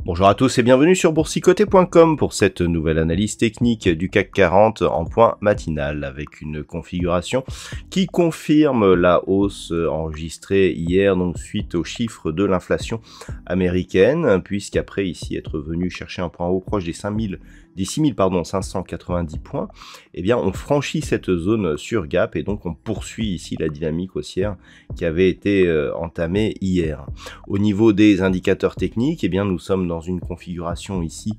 Bonjour à tous et bienvenue sur boursicoté.com pour cette nouvelle analyse technique du CAC 40 en point matinal avec une configuration qui confirme la hausse enregistrée hier donc suite aux chiffres de l'inflation américaine, puisqu'après ici être venu chercher un point haut proche des 6590 points, eh bien on franchit cette zone sur gap et donc on poursuit ici la dynamique haussière qui avait été entamée hier. Au niveau des indicateurs techniques, eh bien nous sommes dans une configuration ici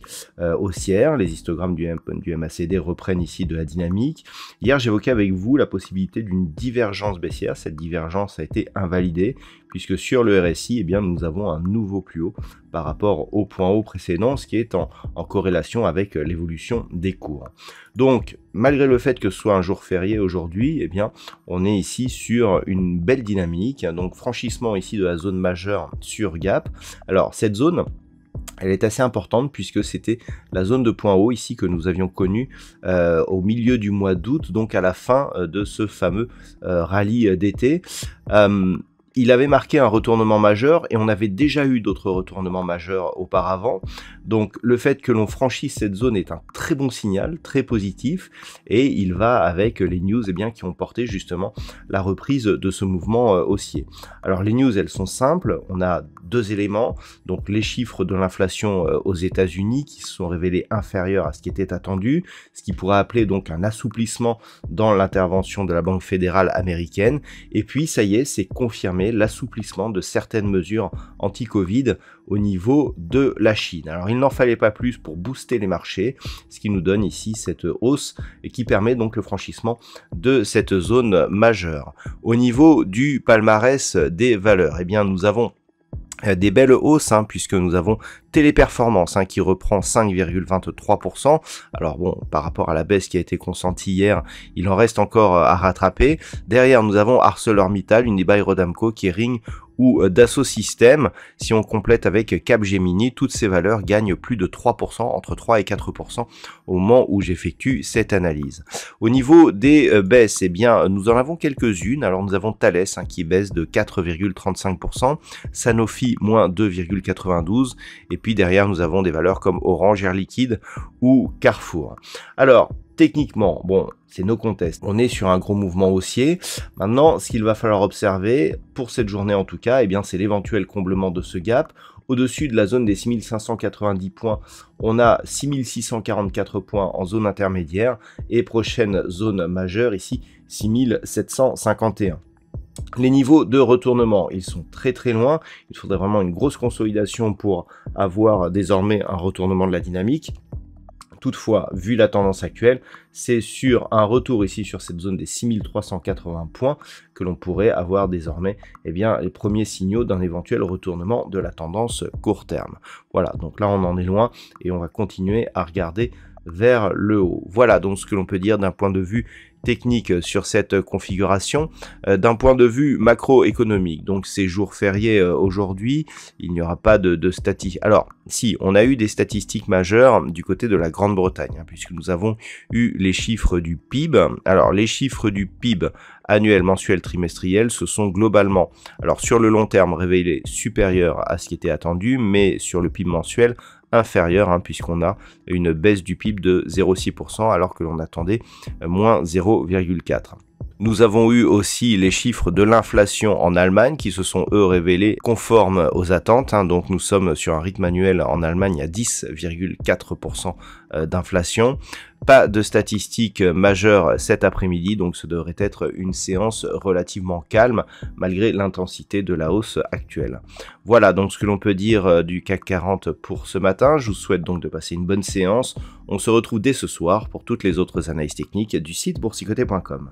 haussière. Les histogrammes du MACD reprennent ici de la dynamique. Hier, j'évoquais avec vous la possibilité d'une divergence baissière. Cette divergence a été invalidée puisque sur le RSI, eh bien, nous avons un nouveau plus haut par rapport au point haut précédent, ce qui est en corrélation avec l'évolution des cours. Donc, malgré le fait que ce soit un jour férié aujourd'hui, eh bien, on est ici sur une belle dynamique. Donc, franchissement ici de la zone majeure sur gap. Alors, cette zone, elle est assez importante puisque c'était la zone de point haut ici que nous avions connue au milieu du mois d'août, donc à la fin de ce fameux rallye d'été. Il avait marqué un retournement majeur et on avait déjà eu d'autres retournements majeurs auparavant. Donc le fait que l'on franchisse cette zone est un très bon signal, très positif, et il va avec les news eh bien, qui ont porté justement la reprise de ce mouvement haussier. Alors les news, elles sont simples, on a deux éléments, donc les chiffres de l'inflation aux États-Unis qui se sont révélés inférieurs à ce qui était attendu, ce qui pourrait appeler donc un assouplissement dans l'intervention de la Banque fédérale américaine, et puis ça y est, c'est confirmé l'assouplissement de certaines mesures anti-Covid au niveau de la Chine. Alors il n'en fallait pas plus pour booster les marchés, ce qui nous donne ici cette hausse et qui permet donc le franchissement de cette zone majeure. Au niveau du palmarès des valeurs, eh bien nous avons des belles hausses puisque nous avons Téléperformance qui reprend 5,23%. Alors bon, par rapport à la baisse qui a été consentie hier, il en reste encore à rattraper. Derrière, nous avons ArcelorMittal, Unibail-Rodamco, Kering ou Dassault Systèmes. Si on complète avec Capgemini, toutes ces valeurs gagnent plus de 3%, entre 3 et 4% au moment où j'effectue cette analyse. Au niveau des baisses, eh bien, nous en avons quelques-unes. Alors nous avons Thales qui baisse de 4,35%, Sanofi moins 2,92%, et puis derrière nous avons des valeurs comme Orange, Air Liquide ou Carrefour. Alors techniquement, bon, c'est no contest. On est sur un gros mouvement haussier. Maintenant, ce qu'il va falloir observer, pour cette journée en tout cas, eh bien, c'est l'éventuel comblement de ce gap. Au-dessus de la zone des 6590 points, on a 6644 points en zone intermédiaire et prochaine zone majeure ici, 6751. Les niveaux de retournement, ils sont très loin. Il faudrait vraiment une grosse consolidation pour avoir désormais un retournement de la dynamique. Toutefois, vu la tendance actuelle, c'est sur un retour ici sur cette zone des 6380 points que l'on pourrait avoir désormais eh bien, les premiers signaux d'un éventuel retournement de la tendance court terme. Voilà, donc là on en est loin et on va continuer à regarder vers le haut. Voilà donc ce que l'on peut dire d'un point de vue technique sur cette configuration. D'un point de vue macroéconomique, donc c'est jour férié aujourd'hui, il n'y aura pas de statistiques. Alors si, on a eu des statistiques majeures du côté de la Grande-Bretagne, puisque nous avons eu les chiffres du PIB. Alors les chiffres du PIB annuel, mensuel, trimestriel, se sont globalement, alors sur le long terme, révélés supérieurs à ce qui était attendu, mais sur le PIB mensuel, inférieur, puisqu'on a une baisse du PIB de 0,6% alors que l'on attendait moins 0,4%. Nous avons eu aussi les chiffres de l'inflation en Allemagne qui se sont eux révélés conformes aux attentes. Donc nous sommes sur un rythme annuel en Allemagne à 10,4% d'inflation. Pas de statistiques majeures cet après-midi, donc ce devrait être une séance relativement calme malgré l'intensité de la hausse actuelle. Voilà donc ce que l'on peut dire du CAC 40 pour ce matin. Je vous souhaite donc de passer une bonne séance. On se retrouve dès ce soir pour toutes les autres analyses techniques du site boursicoté.com.